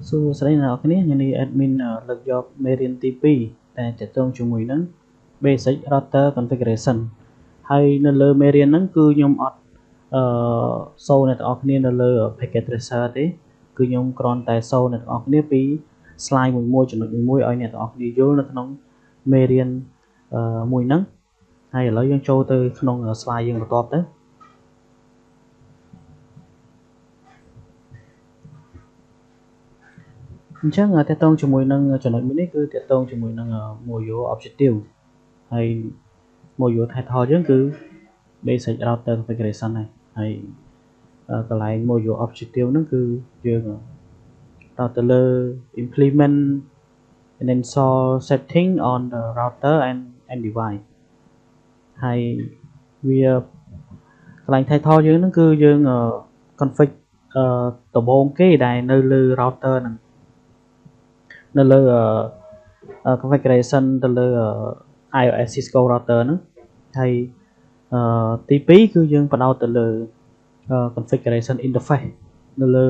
សួស្តីអ្នកនរគ្នាខ្ញុំនេះ admin លើកយកមេរៀនទី2តែទាក់ទងជាមួយនឹង basic router configuration ហើយនៅលើមេរៀនហ្នឹងគឺខ្ញុំអត់សូអ្នកនរគ្នានៅលើ packet tracer ទេគឺខ្ញុំគ្រាន់តែសូអ្នកនរគ្នាពី slide មួយចំណុចមួយឲ្យអ្នកនរគ្នាយល់នៅក្នុងមេរៀនមួយហ្នឹងហើយឥឡូវយើងចូលទៅក្នុង slide យើងបន្ទាប់ទៅអញ្ចឹងតកតងជាមួយនឹងចំណុចមួយនេះគឺតកតងជាមួយនឹង module objective ហើយ module title យើងគឺ basic router configuration ហើយកន្លែង module objective ហ្នឹងគឺយើងតទៅលើ implement and install setting on the router and device ហើយវាកន្លែង title យើងហ្នឹងគឺយើង config ដំបូងគេដែលនៅលើ router ហ្នឹងនៅលើ configuration ទៅលើ iOS Cisco router ហ្នឹងហើយទី2គឺយើងបដោតទៅលើ configuration interface នៅលើ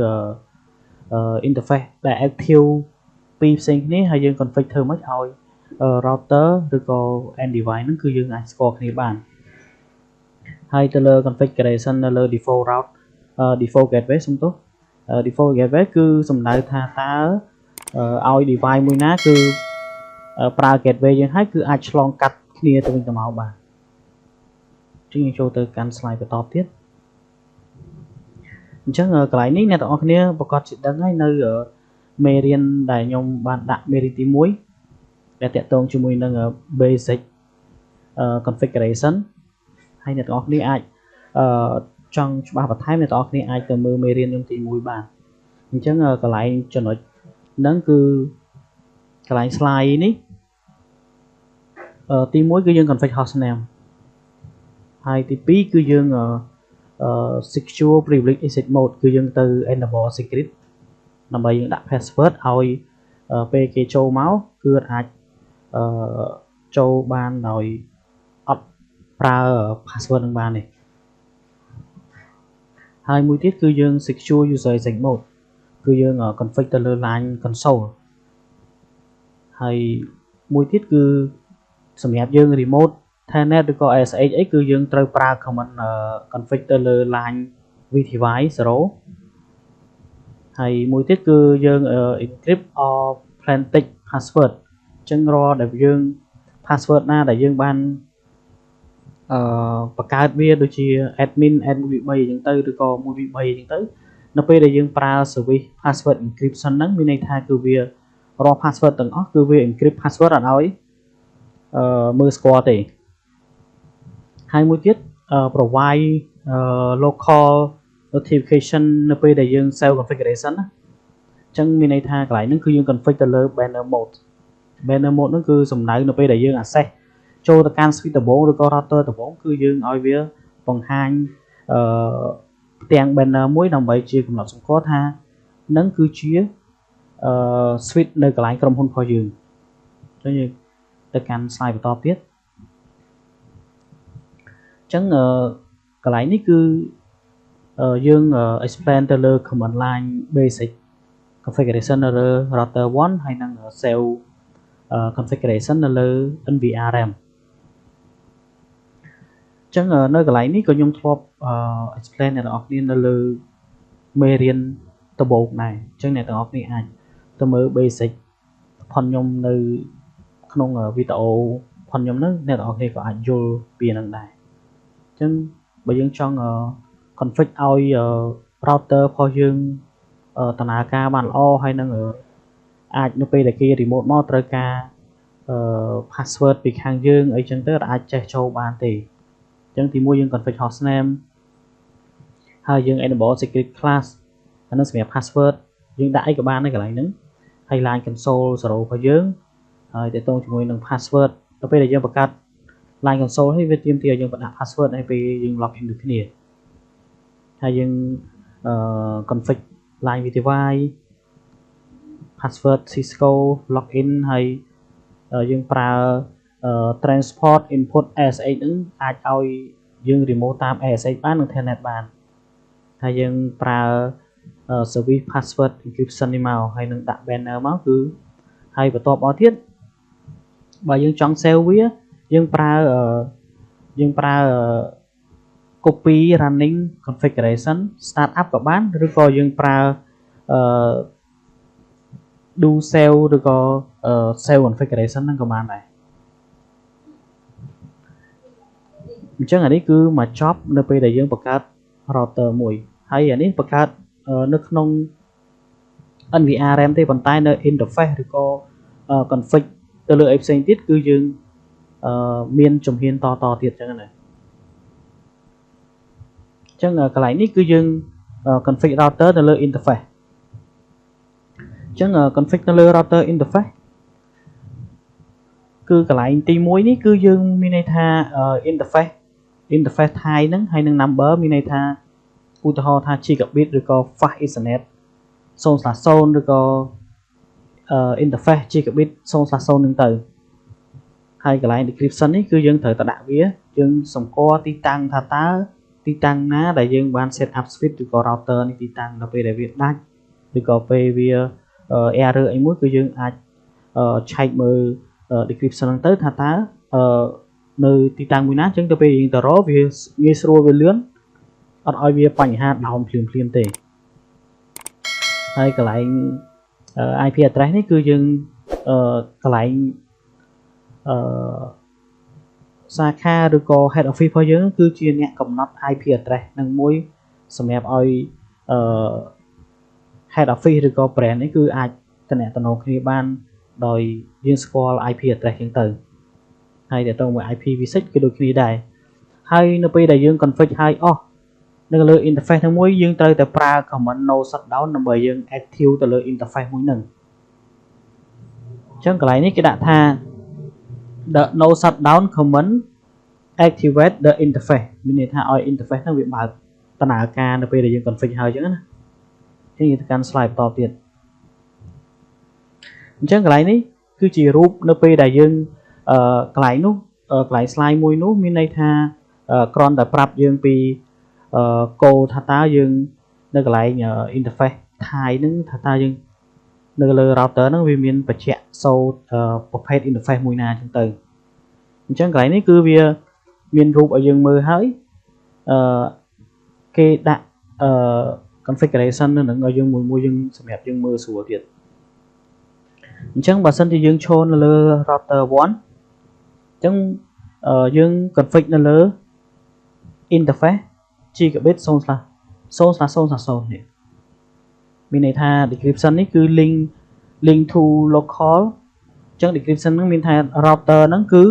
interface ដែល active ពីរផ្សេងគ្នាហើយយើង config ធ្វើម៉េចឲ្យ router ឬក៏ end device ហ្នឹងគឺយើងអាចស្គាល់គ្នាបានហើយទៅលើ configuration នៅលើ default route default gateway សំទោស default gateway គឺសំដៅថាតើឲ្យ device មួយណាគឺប្រើ gateway យើងហើយគឺអាចឆ្លងកាត់គ្នាទៅវិញទៅមកបានចឹងយើងចូលទៅកាន់ slide បន្តទៀតអញ្ចឹងកន្លែងនេះអ្នកទាំងអស់គ្នាប្រកាសជាដឹងហើយនៅមេរៀនដែលខ្ញុំបានដាក់មេរៀនទី1ដែលតាក់ទងជាមួយនឹង basic configuration ហើយអ្នកទាំងអស់គ្នាអាចចង់ច្បាស់បន្ថែមអ្នកទាំងអស់គ្នាអាចទៅមើលមេរៀនខ្ញុំទី1បានអញ្ចឹងកន្លែងចំណុចហ្នឹងគឺកន្លែង slide នេះទី1គឺយើង config hostname ហើយទី2គឺយើងsecure privilege exit mode គឺយើងទៅ enable secret ដើម្បីយើងដាក់ password ឲ្យពេលគេចូលមកគឺអាចចូលបានដោយអត់ប្រើ password នឹងបានទេហើយមួយទៀតគឺយើង secure user exit mode គឺយើង config ទៅលើ line console ហើយមួយទៀតគឺសម្រាប់យើង remote Telnet ឬក៏ SH អីគឺយើងត្រូវប្រើ command config ទៅលើ line VTY 0ហើយមួយទៀតគឺយើង encrypt or plaintext password អញ្ចឹងរាល់ដែលយើង password ណាដែលយើងបានបង្កើតវាដូចជា admin v3 អញ្ចឹងទៅឬក៏ 1v3 អញ្ចឹងទៅនៅពេលដែលយើងប្រើ service password encryption ហ្នឹងមានន័យថាគឺវារាល់ password ទាំងអស់គឺវា encrypt password អត់ឲ្យមើលស្គាល់ទេហើយមួយទៀត provide local notification នៅពេលដែលយើង save configuration ណាអញ្ចឹងមានន័យថាកន្លែងហ្នឹងគឺយើង config ទៅលើ banner mode ហ្នឹងគឺសំដៅនៅពេលដែលយើង access ចូលទៅកាន់ switch ដំបូងឬក៏ router ដំបូងគឺយើងឲ្យវាបង្ហាញផ្ទាំង banner មួយដើម្បីជាកំណត់សម្គាល់ថានឹងគឺជា switch នៅកន្លែងក្រុមហ៊ុនរបស់យើងអញ្ចឹងយើងទៅកាន់ slide បន្តទៀតអញ្ចឹងកន្លែងនេះគឺយើង explain ទៅលើ command line basic configuration នៅលើ router 1ហើយនិង save configuration នៅលើ NVRM អញ្ចឹងនៅកន្លែងនេះក៏ខ្ញុំធ្លាប់ explain អ្នកនរគ្នានៅលើមេរៀនដំបូងដែរអញ្ចឹងអ្នកនរគ្នាអាចទៅមើល basic ផុនខ្ញុំនៅក្នុងវីដេអូផុនខ្ញុំហ្នឹងអ្នកនរគ្នាក៏អាចយល់ពីនឹងដែរអញ្ចឹងបើយើងចង់ config ឲ្យ router របស់យើងដំណើរការបានល្អហើយនឹងអាចនៅពេលដែលគេ remote មកត្រូវការpassword ពីខាងយើងអីចឹងទៅអាចចេះចូលបានទេអញ្ចឹងទី1យើង config hostname ហើយយើង enable secret class អានោះសម្រាប់ password យើងដាក់អីក៏បានដែរកន្លែងហ្នឹងហើយ line console 0របស់យើងហើយទាក់ទងជាមួយនឹង password ទៅពេលដែលយើងបង្កើត line console ហើយវាទាមទារឲ្យយើងដាក់ password ហើយពេលយើង login ដូចគ្នាហើយយើងconfig line VTY password Cisco login ហើយយើងប្រើ transport input ASH ហ្នឹងអាចឲ្យយើង remote តាម ASH បាននិង Telnet បានហើយយើងប្រើ service password encryption នេះមកហើយនឹងដាក់ banner មកគឺហើយបន្ទាប់មកទៀតបើយើងចង់ save វាយើងប្រើ copy running configuration startup ក៏បានឬក៏យើងប្រើdo save ឬក៏ save configuration ហ្នឹងក៏បានដែរអញ្ចឹងអានេះគឺមកចប់នៅពេលដែលយើងបង្កើត router មួយហើយអានេះបង្កើតនៅក្នុង NVRM ទេប៉ុន្តែនៅ interface ឬក៏ config ទៅលើអីផ្សេងទៀតគឺយើងមានជំហានតទៀតអញ្ចឹងណាអញ្ចឹងកន្លែងនេះគឺយើង config router ទៅលើ interface អញ្ចឹង config ទៅលើ router interface គឺកន្លែងទី1នេះគឺយើងមានន័យថា interface type ហ្នឹងហើយនឹង number មានន័យថាឧទាហរណ៍ថា gigabit ឬក៏ fast ethernet 0/0 ឬក៏ interface gigabit 0/0 ហ្នឹងទៅហើយកន្លែង decryption នេះគឺយើងត្រូវតែដាក់វាយើងសម្គាល់ទីតាំងថាតើទីតាំងណាដែលយើងបាន set up switch ឬក៏ router នេះទីតាំងដល់ពេលដែលវាដាច់ឬក៏ពេលវា error អីមួយគឺយើងអាចឆែកមើល decryption ហ្នឹងទៅថាតើនៅទីតាំងមួយណាអញ្ចឹងទៅពេលយើងទៅរកវាងាយស្រួលវាលឿនអត់ឲ្យវាបញ្ហា down ភ្លាមទេហើយកន្លែង IP address នេះគឺយើងកន្លែងសាខាឬក៏ head office របស់យើងគឺជាអ្នកកំណត់ IP address នឹងមួយសម្រាប់ឲ្យhead office ឬក៏ brand នេះគឺអាចតំណគ្នាបានដោយយើងស្គាល់ IP address ចឹងទៅហើយតើតើមួយ IPv6 គឺដូចគ្នាដែរហើយនៅពេលដែលយើង config ហើយអស់នៅលើ interface ទាំងមួយយើងត្រូវតែប្រើ command no shutdown ដើម្បីយើង active ទៅលើ interface មួយហ្នឹងអញ្ចឹងកន្លែងនេះគេដាក់ថា the no shutdown command activate the interface មានន័យថាឲ្យ interface ហ្នឹងវាបើកដំណើរការនៅពេលដែលយើង config ហើយអញ្ចឹងណាអញ្ចឹងយើងទៅកាន់ slide បន្តទៀតអញ្ចឹងកន្លែងនេះគឺជារូបនៅពេលដែលយើងកន្លែងនោះកន្លែង slide មួយនោះមានន័យថាគ្រាន់តែប្រាប់យើងពីគោលថាតើយើងនៅកន្លែង interface ថៃហ្នឹងថាតើយើងនៅលើ router ហ្នឹងវាមានបញ្ជាក់សូត្រប្រភេទ interface មួយណាអញ្ចឹងទៅអញ្ចឹងកន្លែងនេះគឺវាមានរូបឲ្យយើងមើលហើយគេដាក់configuration នៅនឹងឲ្យយើងមួយយើងសម្រាប់យើងមើលស្រួលទៀតអញ្ចឹងបើសិនជាយើងឈរនៅលើ router 1អញ្ចឹងយើង config នៅលើ interface gigabit 0/0/0 នេះមានន័យថា decryption នេះគឺ link to local អញ្ចឹង decryption ហ្នឹងមានថា router ហ្នឹងគឺ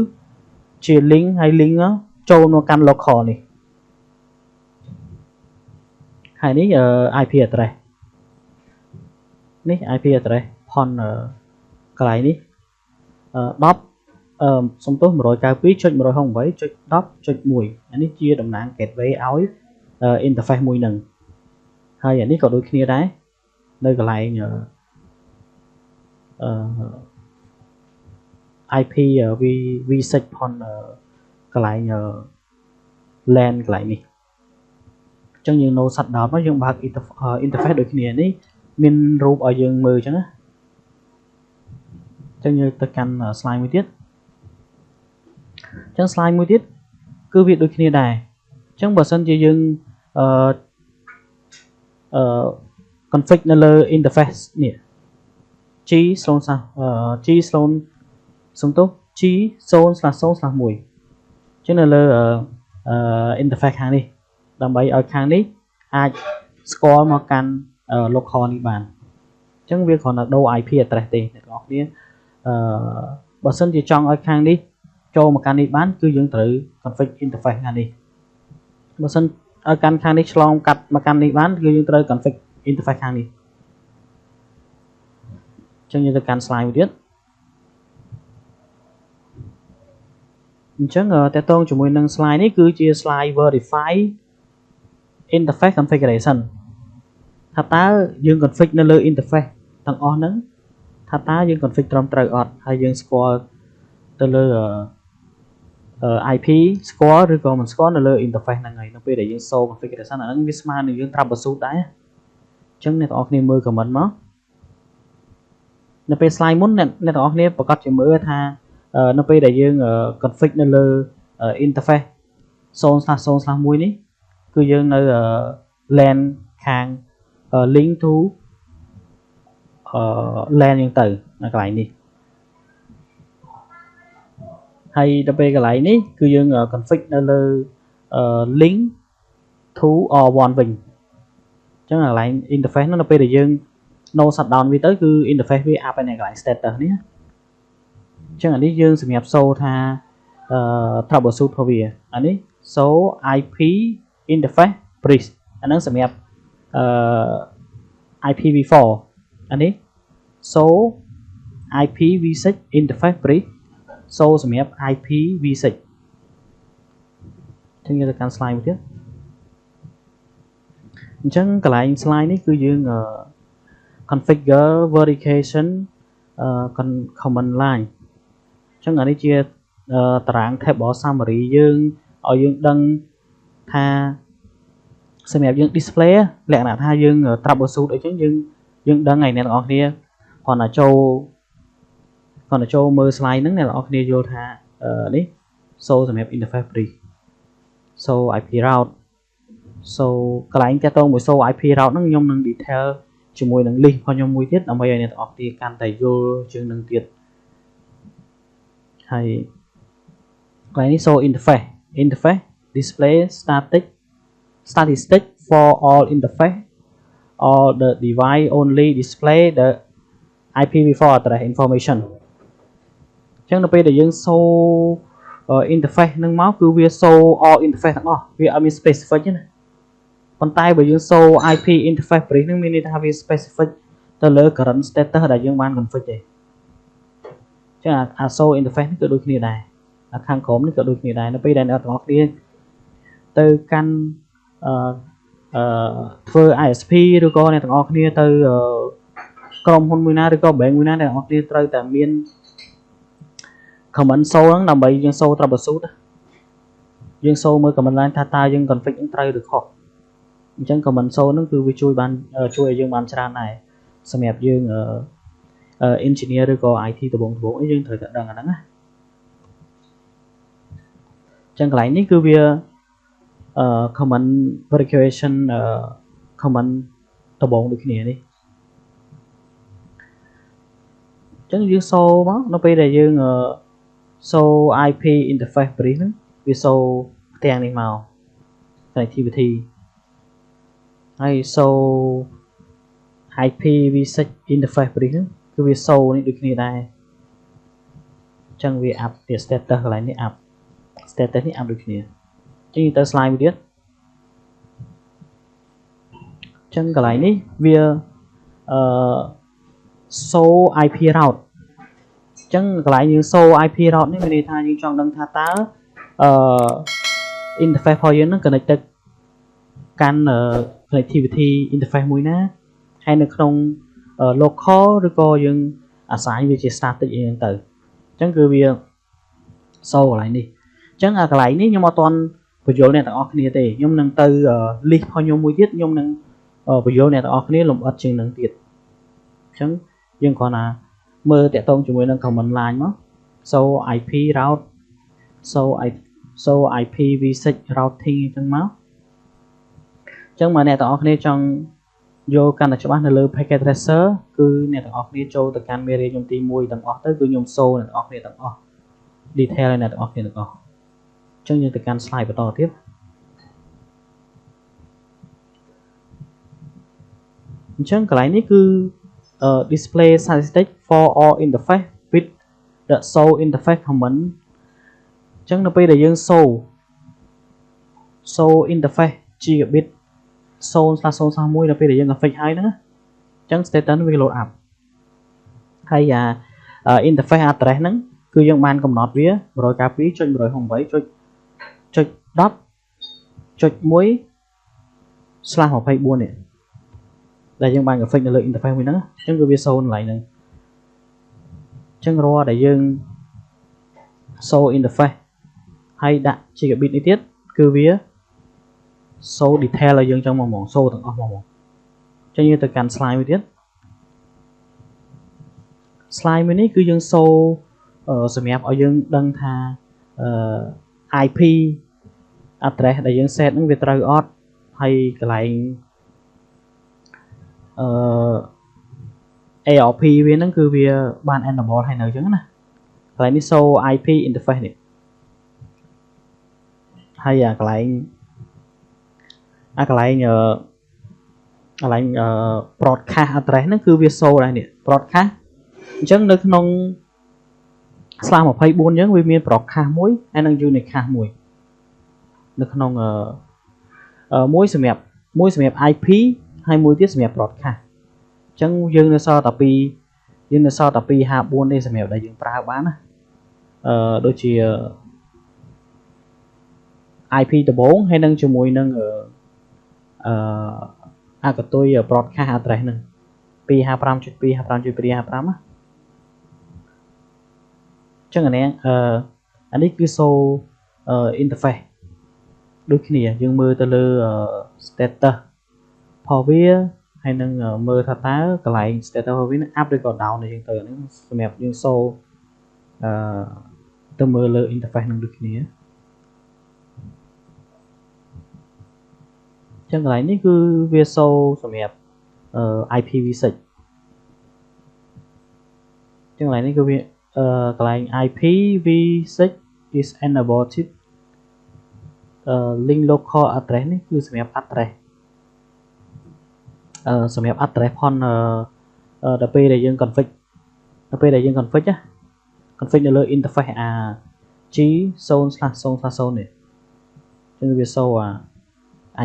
ជា link ហើយ link ចូលមកកាន់ local នេះហើយនេះ IP address នេះ IP address ផនកន្លែងនេះ10សំទោស 192.168.10.1 អានេះជាតំណាង gateway ឲ្យ interface មួយហ្នឹងហើយអានេះក៏ដូចគ្នាដែរនៅកន្លែងIPv6 ផនកន្លែង LAN កន្លែងនេះអញ្ចឹងយើង no shutdown មកយើងបើក interface ដូចគ្នានេះមានរូបឲ្យយើងមើលអញ្ចឹងណាអញ្ចឹងយើងទៅកាន់ slide មួយទៀតអញ្ចឹង slide មួយទៀតគឺវាដូចគ្នាដែរអញ្ចឹងបើសិនជាយើងconfig នៅលើ interface នេះ G/0/1 អញ្ចឹងនៅលើ interface ខាងនេះដើម្បីឲ្យខាងនេះអាចស្គាល់មកកាន់ local នេះបានអញ្ចឹងវាគ្រាន់តែដូរ IP address ទេអ្នកនរគ្នាបើសិនជាចង់ឲ្យខាងនេះចូលមកកាន់នេះបានគឺយើងត្រូវ config interface ខាងនេះបើសិនឲ្យកាន់ខាងនេះឆ្លងកាត់មកកាន់នេះបានគឺយើងត្រូវ config interface ខាងនេះអញ្ចឹងយើងទៅកាន់ slide មួយទៀតអញ្ចឹងតើតើជាមួយនឹង slide នេះគឺជា slide verify interface configuration ថាតើយើង config នៅលើ interface ទាំងអស់ហ្នឹងថាតើយើង config ត្រឹមត្រូវអត់ហើយយើងស្គាល់ទៅលើ IP ស្គាល់ឬក៏មិនស្គាល់នៅលើ interface ហ្នឹងហើយនៅពេលដែលយើងសូ configuration អាហ្នឹងវាស្មើនឹងយើង troubleshoot ដែរអ ចឹងអ្នកទាំងអស់គ្នាមើល comment មកនៅពេល slide មុនអ្នកទាំងអស់គ្នាប្រកាសជាមើលថានៅពេលដែលយើង config នៅលើ interface 0/0/1 នេះគឺយើងនៅ LAN ខាង link to LAN យើងទៅនៅកន្លែងនេះហើយដល់ពេលកន្លែងនេះគឺយើង config នៅលើ link to R1 វិញអញ្ចឹងកន្លែង interface នោះនៅពេលដែលយើង no shutdown វាទៅគឺ interface វា up នៅកន្លែង status នេះអញ្ចឹងអានេះយើងសម្រាប់ show ថា troubleshoot របស់វាអានេះ show IP interface bridge អាហ្នឹងសម្រាប់ IPv4 អានេះ show IPv6 interface bridge show សម្រាប់ IPv6 អញ្ចឹងយើងទៅកាន់ slide មួយទៀតអញ្ចឹងកន្លែង slide នេះគឺយើង configure verification command line អញ្ចឹងអានេះជាតារាង table summary យើងឲ្យយើងដឹងថាសម្រាប់យើង display លក្ខណៈថាយើង troubleshoot អីចឹងយើងដឹងហើយអ្នកទាំងអស់គ្នាគ្រាន់តែចូលមើល slide ហ្នឹងអ្នកទាំងអស់គ្នាយល់ថានេះ show សម្រាប់ interface bridge show IP route show កន្លែងទាក់ទងមួយ show IP route ហ្នឹងខ្ញុំនឹង detail ជាមួយនឹង list របស់ខ្ញុំមួយទៀតដើម្បីឲ្យអ្នកទាំងអស់គ្នាកាន់តែយល់ជាងនឹងទៀតហើយកន្លែងនេះ show interface display statistic for all interface or the device only display the IPv4 address information អញ្ចឹងនៅពេលដែលយើង show interface ហ្នឹងមកគឺវា show all interface ទាំងអស់វាអត់មាន specific ទេណាប៉ុន្តែបើយើង show IP interface bridge ហ្នឹងមានន័យថាវា specific ទៅលើ current status ដែលយើងបាន config ទេអញ្ចឹងអា show interface នេះក៏ដូចគ្នាដែរអាខាងក្រោមនេះក៏ដូចគ្នាដែរនៅពេលដែលអ្នកទាំងអស់គ្នាទៅកាន់ធ្វើ ISP ឬក៏អ្នកទាំងអស់គ្នាទៅក្រុមហ៊ុនមួយណាឬក៏ bank មួយណាអ្នកទាំងអស់គ្នាត្រូវតែមាន comment show ហ្នឹងដើម្បីយើង show troubleshoot យើង show មើល comment line ថាតើយើង config ហ្នឹងត្រូវឬខុសអញ្ចឹង comment show ហ្នឹងគឺវាជួយឲ្យយើងបានច្រើនដែរសម្រាប់យើងengineer ឬក៏ IT ដំបូងអីយើងត្រូវតែដឹងអាហ្នឹងណាអញ្ចឹងកន្លែងនេះគឺវាcomment verification comment ដំបូងដូចគ្នានេះអញ្ចឹងយើង show មកនៅពេលដែលយើង show IP interface bridge ហ្នឹងវា show ផ្ទាំងនេះមក connectivity ហើយ show IPv6 interface bridge ហ្នឹងគឺវា show នេះដូចគ្នាដែរអញ្ចឹងវា up វា status កន្លែងនេះ up status នេះ up ដូចគ្នាអញ្ចឹងទៅ slide មួយទៀតអញ្ចឹងកន្លែងនេះវា show IP route អញ្ចឹងកន្លែងយើង show IP route នេះមានន័យថាយើងចង់ដឹងថាតើinterface របស់យើងនឹង connect ទៅកាន់ connectivity interface មួយណាហើយនៅក្នុង local ឬក៏យើង assign វាជា static អីហ្នឹងទៅអញ្ចឹងគឺវា show កន្លែងនេះអញ្ចឹងអាកន្លែងនេះខ្ញុំអត់ទាន់បញ្យល់អ្នកទាំងអស់គ្នាទេខ្ញុំនឹងទៅ list របស់ខ្ញុំមួយទៀតខ្ញុំនឹងបញ្យល់អ្នកទាំងអស់គ្នាលម្អិតជាងនឹងទៀតអញ្ចឹងយើងគ្រាន់តែមើលតាក់ទងជាមួយនឹង command line មក show IP route show IPv6 routing អញ្ចឹងមកអញ្ចឹងមកអ្នកទាំងអស់គ្នាចង់យល់កាន់តែច្បាស់នៅលើ packet tracer គឺអ្នកទាំងអស់គ្នាចូលទៅកាន់មេរៀនខ្ញុំទី1ទាំងអស់ទៅគឺខ្ញុំ show អ្នកទាំងអស់គ្នាទាំងអស់ detail ឲ្យអ្នកទាំងអស់គ្នាទាំងអស់អញ្ចឹងយើងទៅកាន់ slide បន្តទៀតអញ្ចឹងកន្លែងនេះគឺ display statistic for all interface with the show interface command អញ្ចឹងនៅពេលដែលយើង show interface gigabit 0/0/1 នៅពេលដែលយើង config ហើយហ្នឹងអញ្ចឹង status វា load up ហើយinterface address ហ្នឹងគឺយើងបានកំណត់វា 192.168.1/24 នេះដែលយើងបាន config នៅលើ interface មួយហ្នឹងអញ្ចឹងគឺវា show កន្លែងហ្នឹងអញ្ចឹងរាល់ដែលយើង show interface ហើយដាក់ gigabit នេះទៀតគឺវា show detail ឲ្យយើងចឹងមកហ្មង show ទាំងអស់មកហ្មង ចឹងយើងទៅកាន់ slide មួយទៀត slide មួយនេះគឺយើងសូសម្រាប់ឲ្យយើងដឹងថា IP address ដែលយើង set ហ្នឹងវាត្រូវអត់ហើយកន្លែងARP វាហ្នឹងគឺវាបាន enable ហើយនៅអញ្ចឹងណាកន្លែងនេះ show IP interface នេះហើយកន្លែងbroadcast address ហ្នឹងគឺវា show ដែរនេះ broadcast អញ្ចឹងនៅក្នុង slide 24អញ្ចឹងវាមាន broadcast មួយហើយនិង unicast មួយនៅក្នុងមួយសម្រាប់ IP ហើយមួយទៀតសម្រាប់ broadcast អញ្ចឹងយើងនៅសល់តែពីរ 54នេះសម្រាប់ដែលយើងប្រើបានណាដូចជា IP ដំបូងហើយនឹងជាមួយនឹងអាកតុយ broadcast address ហ្នឹង 255.255.255 ណាចឹងអានេះគឺ show interface ដូចគ្នាយើងមើលទៅលើ status របស់វាហើយនឹងមើលថាតើកន្លែង status របស់វានឹង up ឬក៏ down អញ្ចឹងទៅហ្នឹងសម្រាប់យើង show ទៅមើលលើ interface នឹងដូចគ្នាចឹងកន្លែងនេះគឺវា show សម្រាប់IPv6 ចឹងកន្លែងនេះគឺវាកន្លែង IPv6 is enabled link local address នេះគឺសម្រាប់ address សម្រាប់ address ផងដល់ពេលដែលយើង config ណា config នៅលើ interface G0/0/0 នេះចឹងវា show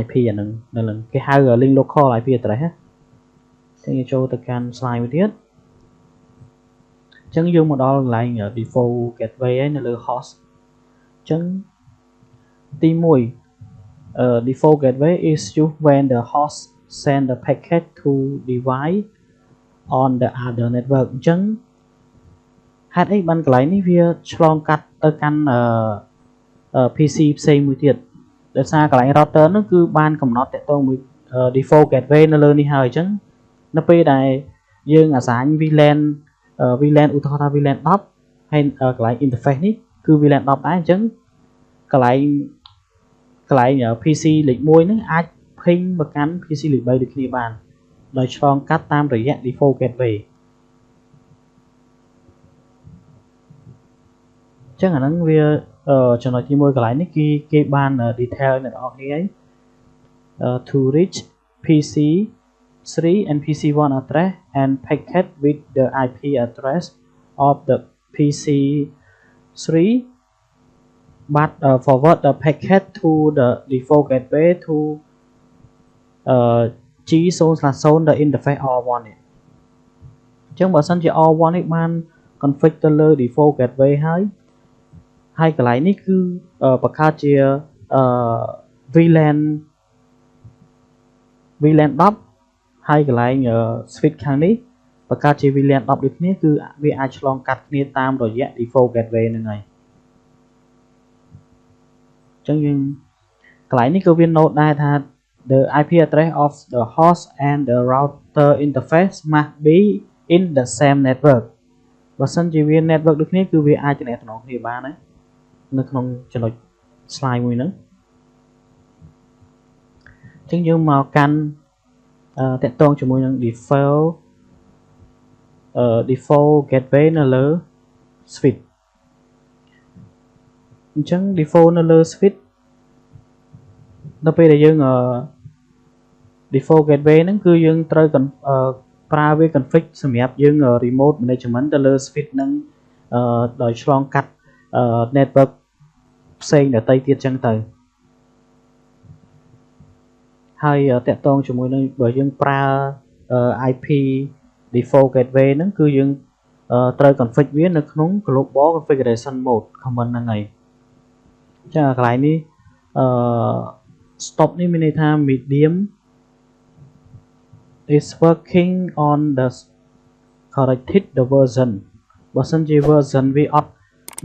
IP អានឹងនៅនឹងគេហៅ link local IP address ណាចឹងយើងចូលទៅកាន់ slide មួយទៀតចឹងយើងមកដល់កន្លែង default gateway ហើយនៅលើ host ចឹងទី1 default gateway is used when the host send the packet to device on the other network អញ្ចឹងហេតុអីបានកន្លែងនេះវាឆ្លងកាត់ទៅកាន់ PC ផ្សេងមួយទៀតដោយសារកន្លែង router ហ្នឹងគឺបានកំណត់តាក់ទងមួយ default gateway នៅលើនេះហើយអញ្ចឹងនៅពេលដែលយើងអាសាញ VLAN ឧទាហរណ៍ថា VLAN 10ហើយកន្លែង interface នេះគឺ VLAN 10ដែរអញ្ចឹងកន្លែង PC លេខ1ហ្នឹងអាច ping មកកាន់ PC លេខ3ដូចគ្នាបានដោយឆ្លងកាត់តាមរយៈ default gateway អញ្ចឹងអាហ្នឹងវាចំណុចទី1កន្លែងនេះគេបាន detail អ្នកនរគ្នាហើយ to reach PC3 and PC1 address and packet with the IP address of the PC3 but forward the packet to the default gateway to G0/0 the interface R1 នេះអញ្ចឹងបើសិនជា R1 នេះបាន config ទៅលើ default gateway ហើយកន្លែងនេះគឺបង្កើតជាVLAN 10ហើយកន្លែង switch ខាងនេះបង្កើតជា VLAN 10ដូចគ្នាគឺវាអាចឆ្លងកាត់គ្នាតាមរយៈ default gateway ហ្នឹងហើយអញ្ចឹងយើងកន្លែងនេះក៏វា note ដែរថា the IP address of the host and the router interface must be in the same network បើសិនជាវា network ដូចគ្នាគឺវាអាចទំនាក់ទំនងគ្នាបានហើយនៅក្នុងចំណុច slide មួយហ្នឹងអញ្ចឹងយើងមកកាន់តាក់ទងជាមួយនឹង default gateway នៅលើ switch អញ្ចឹង default នៅលើ switch ដល់ពេលដែលយើងdefault gateway ហ្នឹងគឺយើងត្រូវប្រើវា config សម្រាប់យើង remote management ទៅលើ switch ហ្នឹងដោយឆ្លងកាត់ network ផ្សេងដទៃទៀតចឹងទៅហើយតាក់ទងជាមួយនឹងបើយើងប្រើ IP default gateway ហ្នឹងគឺយើងត្រូវ config វានៅក្នុង global configuration mode command ហ្នឹងហើយអញ្ចឹងកន្លែងនេះstop នេះមានន័យថា medium is working on the corrected the version បើសិនជា version វាអត់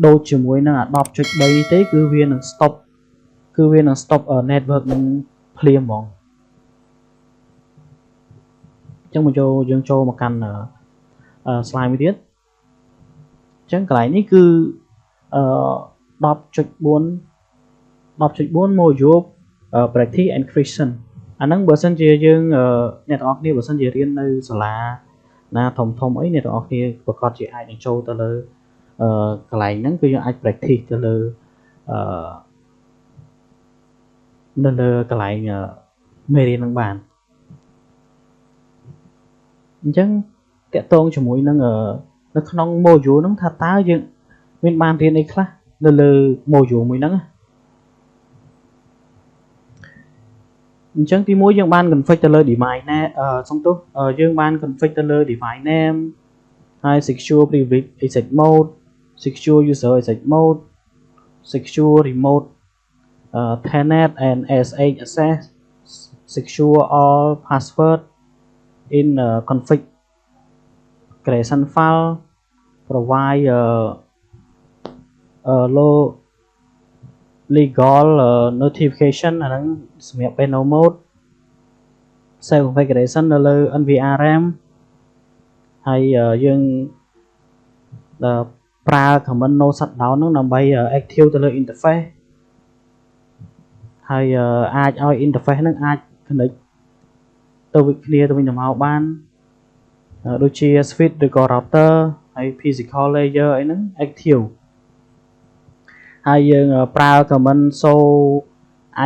ដូចជាមួយនឹង 10.3 ទេគឺវានឹង stop network នឹងភ្លាមហ្មង ចឹងមកយើងចូលមកកាន់slide មួយទៀតចឹងកន្លែងនេះគឺ10.4 module practice and question អាហ្នឹងបើសិនជាយើងអ្នកទាំងអស់គ្នាបើសិនជារៀននៅសាលាណាធំអីអ្នកទាំងអស់គ្នាប្រកាសជាអាចនឹងចូលទៅលើកន្លែងហ្នឹងគឺយើងអាច practice ទៅលើនៅលើកន្លែងមេរៀនហ្នឹងបានអញ្ចឹងតកតងជាមួយនឹងនៅក្នុង module ហ្នឹងថាតើយើងមានបានរៀនអីខ្លះនៅលើ module មួយហ្នឹងអញ្ចឹងទី1យើងបាន config ទៅលើ device name សំទោសយើងបាន config ទៅលើ device name ហើយ secure privilege exit mode secure user exit mode secure remote tenant and SSH access secure all password in configuration file provide low legal notification អាហ្នឹងសម្រាប់ panel mode save configuration នៅលើ NVRM ហើយយើងប្រើ command no shutdown ហ្នឹងដើម្បី active ទៅលើ interface ហើយអាចឲ្យ interface ហ្នឹងអាច connect ទៅគ្នាទៅវិញទៅមកបានដូចជា switch ឬក៏ router ហើយ physical layer អីហ្នឹង active ហើយយើងប្រើ command show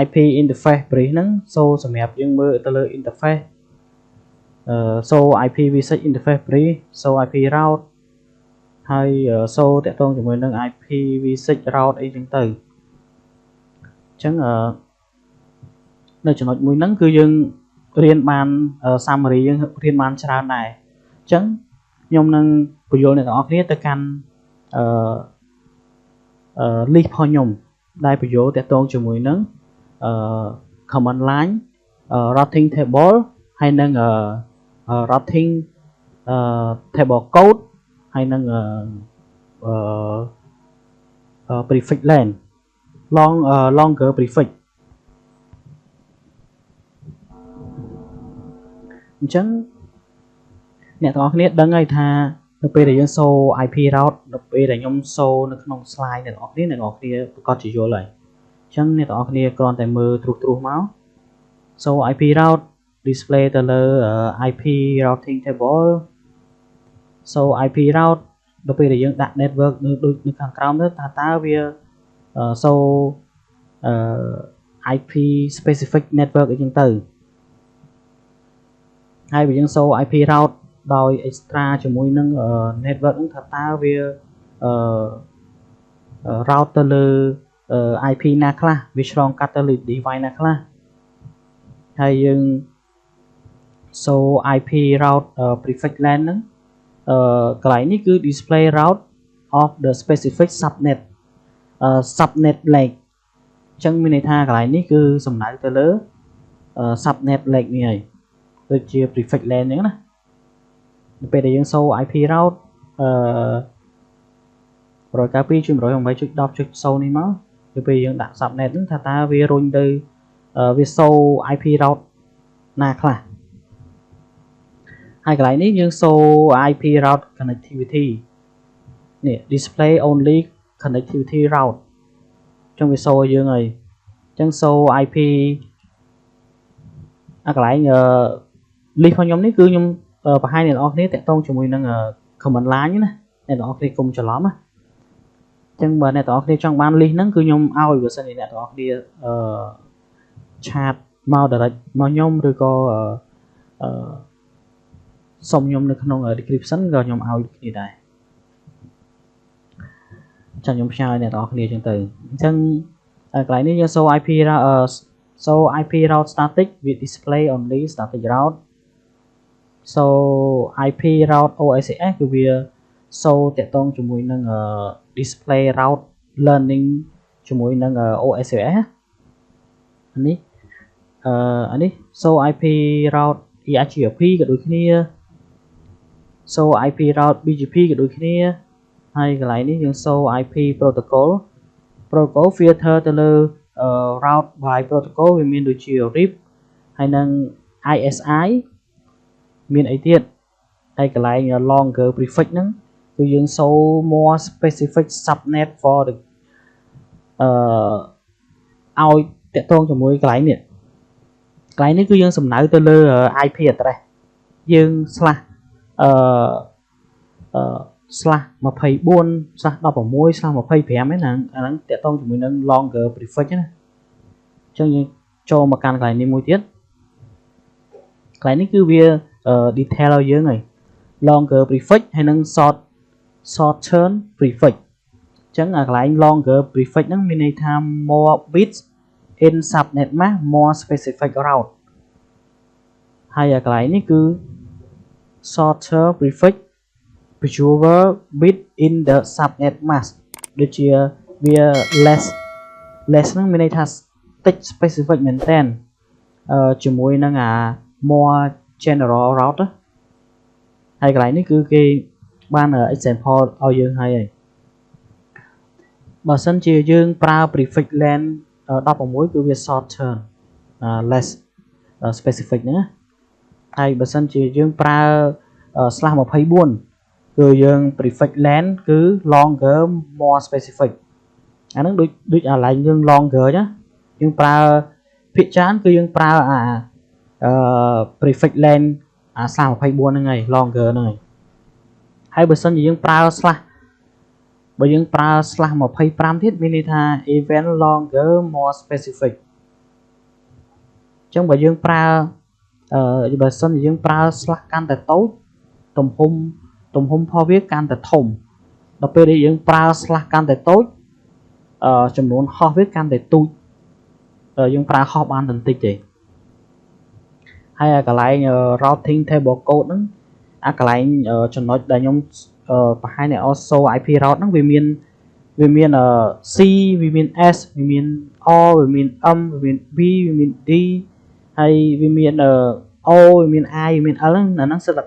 IP interface brief ហ្នឹង show សម្រាប់យើងមើលទៅលើ interface show IPv6 interface brief show IP route ហើយ show តាក់ទងជាមួយនឹង IPv6 route អីចឹងទៅអញ្ចឹងនៅចំណុចមួយហ្នឹងគឺយើងរៀនបាន summary យើងរៀនបានច្រើនដែរអញ្ចឹងខ្ញុំនឹងបញ្យល់អ្នកទាំងអស់គ្នាទៅកាន់list របស់ខ្ញុំដែលបញ្យល់តាក់ទងជាមួយនឹងcommand line routing table ហើយនឹងrouting table code ហើយនឹងprefix len longer prefix អញ្ចឹងអ្នកទាំងអស់គ្នាដឹងហើយថានៅពេលដែលយើងសូ IP route នៅពេលដែលខ្ញុំសូនៅក្នុង slide អ្នកទាំងអស់គ្នាប្រកាសជាយល់ហើយអញ្ចឹងអ្នកទាំងអស់គ្នាគ្រាន់តែមើលត្រួសមកសូ IP route display ទៅលើ IP routing table សូ IP route ដល់ពេលដែលយើងដាក់ network ដូចនៅខាងក្រោមទៅតើវាសូ IP specific network អីចឹងទៅហើយបើយើងសូ IP route ដោយ extra ជាមួយនឹង network ហ្នឹងថាតើវាroute ទៅលើ IP ណាខ្លះវាឆ្លងកាត់ទៅលើ device ណាខ្លះហើយយើងសូ IP route prefix len ហ្នឹងកន្លែងនេះគឺ display route of the specific subnet subnet lake អញ្ចឹងមានន័យថាកន្លែងនេះគឺសំដៅទៅលើ subnet lake នេះហើយដូចជា prefix len អញ្ចឹងណាដល់ពេលដែលយើងសូ IP route 192.168.10.0 នេះមកទៅពេលយើងដាក់ subnet ហ្នឹងថាតើវារុញទៅវាសូ IP route ណាខ្លះហើយកន្លែងនេះយើងសូ IP route connectivity នេះ display only connectivity route អញ្ចឹងវាសូឲ្យយើងហើយអញ្ចឹងសូ IP កន្លែងlist របស់ខ្ញុំនេះគឺខ្ញុំបង្ហាញអ្នកនរគ្នាតាក់ទងជាមួយនឹង command line ណាអ្នកនរគ្នាកុំច្រឡំណាអញ្ចឹងបើអ្នកនរគ្នាចង់បាន list ហ្នឹងគឺខ្ញុំឲ្យបើសិនជាអ្នកនរគ្នាឆាតមក direct មកខ្ញុំឬក៏សុំខ្ញុំនៅក្នុង description ក៏ខ្ញុំឲ្យគ្នាដែរចាំខ្ញុំផ្ញើឲ្យអ្នកនរគ្នាអញ្ចឹងទៅអញ្ចឹងកន្លែងនេះយើងសូ IP so IP route static with display only static route so IP route OSCS គឺវាសូតាក់ទងជាមួយនឹង display route learning ជាមួយនឹង OSCS អានេះ so IP route ERGRP ក៏ដូចគ្នា so IP route BGP ក៏ដូចគ្នាហើយកន្លែងនេះយើងសូ IP protocol filter ទៅលើ route by protocol វាមានដូចជា RIP ហើយនឹង ISI មានអីទៀតហើយកន្លែង longer prefix ហ្នឹងគឺយើងសូ more specific subnet for the ឲ្យតាក់ទងជាមួយកន្លែងនេះគឺយើងសំដៅទៅលើ IP address យើង slash 24/16/25 ហ្នឹងអាហ្នឹងតាក់ទងជាមួយនឹង longer prefix ណាអញ្ចឹងយើងចូលមកកាន់កន្លែងនេះមួយទៀតកន្លែងនេះគឺវា detail ឲ្យយើងហើយ longer prefix ហើយនឹង shorten prefix អញ្ចឹងកន្លែង longer prefix ហ្នឹងមានន័យថា more bits in subnet mask more specific route ហើយកន្លែងនេះគឺ shorter prefix fewer bit in the subnet mask ដូចជាវា less ហ្នឹងមានន័យថាតិច specific មែនតើជាមួយនឹងអា more general route ហើយកន្លែងនេះគឺគេបាន example ឲ្យយើងហើយបើសិនជាយើងប្រើ prefix len 16គឺវា shorter less specific ហ្នឹងហើយបើសិនជាយើងប្រើ /24 គឺយើង prefix len គឺ longer more specific អាហ្នឹងដូចអា line យើង longer ណាយើងប្រើភាគច្រើនគឺយើងប្រើprefix len /24 ហ្នឹងហើយ longer ហ្នឹងហើយបើសិនជាយើងប្រើ បើយើងប្រើ /25 ទៀតមានន័យថា even longer more specific អញ្ចឹងបើយើងប្រើបើសិនជាយើងប្រើ កាន់តែតូចទំហំរបស់វាកាន់តែធំដល់ពេលដែលយើងប្រើ កាន់តែតូចចំនួនហោះវាកាន់តែទូចយើងប្រើហោះបានតែបន្តិចទេហើយកន្លែង routing table code ហ្នឹងកន្លែងចំណុចដែលខ្ញុំបង្ហាញឲ្យ show IP route ហ្នឹងវាមានC វាមាន S វាមាន O វាមាន M វាមាន B វាមាន D ហើយវាមាន O វាមាន I វាមាន L ហ្នឹងអាហ្នឹងសិតតែ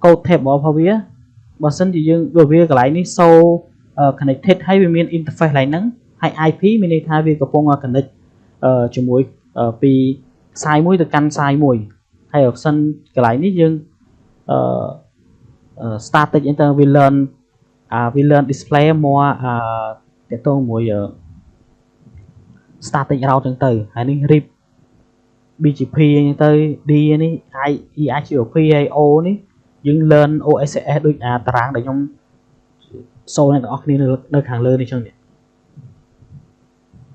code table របស់វាបើសិនជាយើងវាកន្លែងនេះ show connected ហើយវាមាន interface កន្លែងហ្នឹងហើយ IP មានន័យថាវាកំពុង connect ជាមួយពីខ្សែមួយទៅកាន់ខ្សែមួយហើយបើសិនកន្លែងនេះយើងstatic អញ្ចឹងវា learn display more តទៅមួយ static route អញ្ចឹងទៅហើយនេះ RIP BGP អញ្ចឹងទៅ D នេះ EIGRP ហើយ O នេះយើង learn OSS ដូចតារាងដែលខ្ញុំសូនអ្នកទាំងអស់គ្នានៅខាងលើនេះអញ្ចឹងនេះ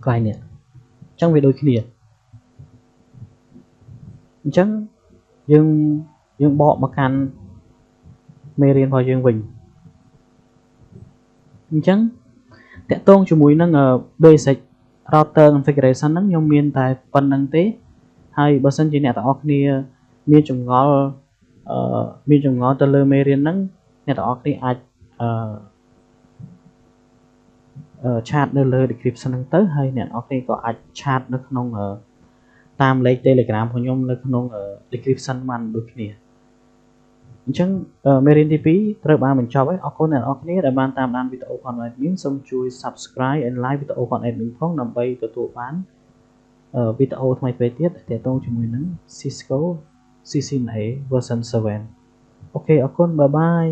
កន្លែងនេះអញ្ចឹងវាដូចគ្នាអញ្ចឹងយើងបកមកកាន់មេរៀនរបស់យើងវិញអញ្ចឹងតកតងជាមួយនឹង basic router configuration ហ្នឹងខ្ញុំមានតែប៉ុណ្្នឹងទេហើយបើសិនជាអ្នកទាំងអស់គ្នាមានចម្ងល់ទៅលើមេរៀនហ្នឹងអ្នកទាំងអស់គ្នាអាចឆាតនៅលើ description ហ្នឹងទៅហើយអ្នកទាំងអស់គ្នាក៏អាចឆាតនៅក្នុងតាមលេខ Telegram របស់ខ្ញុំនៅក្នុង description បានដូចគ្នាអញ្ចឹងមេរៀនទី2ត្រូវបានបញ្ចប់ហើយអរគុណអ្នកនរគ្នាដែលបានតាមដានវីដេអូរបស់ admin សូមជួយ subscribe and like វីដេអូរបស់ admin ផងដើម្បីទទួលបានវីដេអូថ្មីៗទៀតទាក់ទងជាមួយនឹង Cisco CCNA version 7អូខេអរគុណបាយបាយ